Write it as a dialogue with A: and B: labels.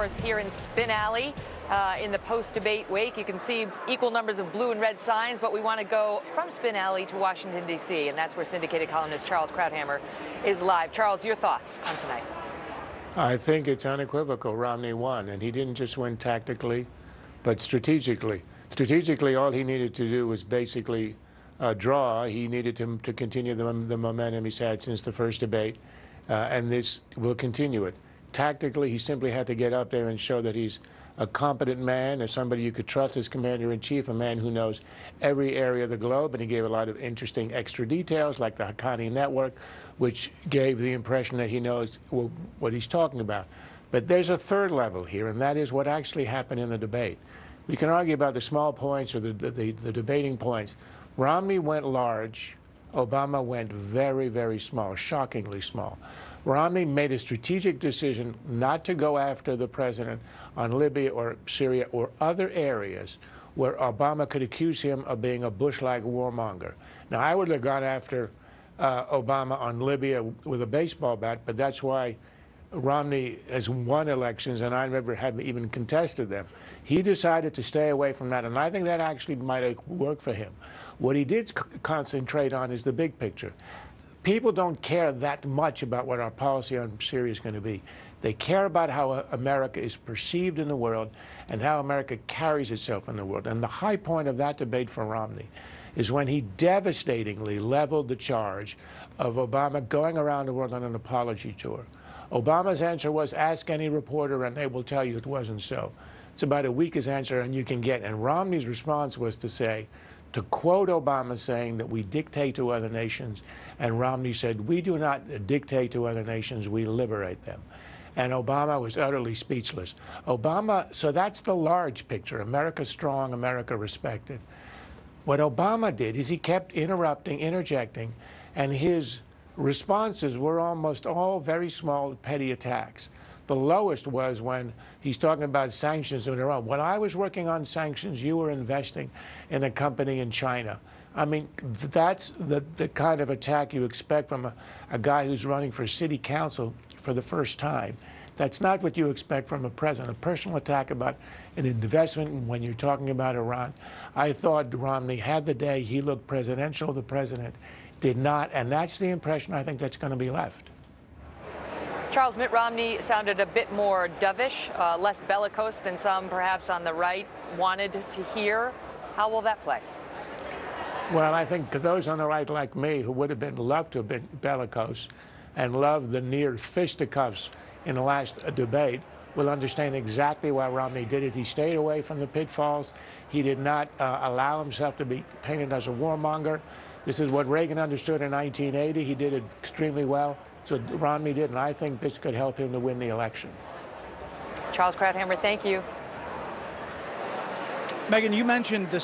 A: course, here in Spin Alley in the post-debate wake. You can see equal numbers of blue and red signs, but we want to go from Spin Alley to Washington, D.C., and that's where syndicated columnist Charles Krauthammer is live. Charles, your thoughts on tonight?
B: I think it's unequivocal. Romney won, and he didn't just win tactically, but strategically. Strategically, all he needed to do was basically draw. He needed to continue the momentum he's had since the first debate, and this will continue it. Tactically, he simply had to get up there and show that he's a competent man, or somebody you could trust as commander-in-chief, a man who knows every area of the globe, and he gave a lot of interesting extra details, like the Haqqani network, which gave the impression that he knows what he's talking about. But there's a third level here, and that is what actually happened in the debate. We can argue about the small points or the debating points. Romney went large. Obama went very, very small, shockingly small. Romney made a strategic decision not to go after the president on Libya or Syria or other areas where Obama could accuse him of being a Bush-like warmonger. Now, I would have gone after Obama on Libya with a baseball bat, but that's why Romney has won elections, and I never have even contested them. He decided to stay away from that, and I think that actually might have worked for him. What he did concentrate on is the big picture. People don't care that much about what our policy on Syria is going to be. They care about how America is perceived in the world and how America carries itself in the world. And the high point of that debate for Romney is when he devastatingly leveled the charge of Obama going around the world on an apology tour. Obama's answer was, ask any reporter and they will tell you it wasn't so. It's about the weakest answer and you can get. And Romney's response was to say, to quote Obama saying that we dictate to other nations, and Romney said, we do not dictate to other nations, we liberate them. And Obama was utterly speechless. So that's the large picture, America strong, America respected. What Obama did is he kept interjecting, and his responses were almost all very small, petty attacks. The lowest was when he's talking about sanctions on their own. When I was working on sanctions, you were investing in a company in China. I mean, that's the kind of attack you expect from a guy who's running for city council for the first time. That's not what you expect from a president. A personal attack about an investment when you're talking about Iran. I thought Romney had the day. He looked presidential. The president did not. And that's the impression I think that's going to be left.
A: Charles, Mitt Romney sounded a bit more dovish, less bellicose than some perhaps on the right wanted to hear. How will that play?
B: Well, I think those on the right like me who would have loved to have been bellicose and loved the near fisticuffs in the last debate will understand exactly why Romney did it. He stayed away from the pitfalls. He did not allow himself to be painted as a warmonger. This is what Reagan understood in 1980. He did it extremely well. So Romney did, and I think this could help him to win the election.
A: Charles Krauthammer, thank you.
C: Megyn, you mentioned the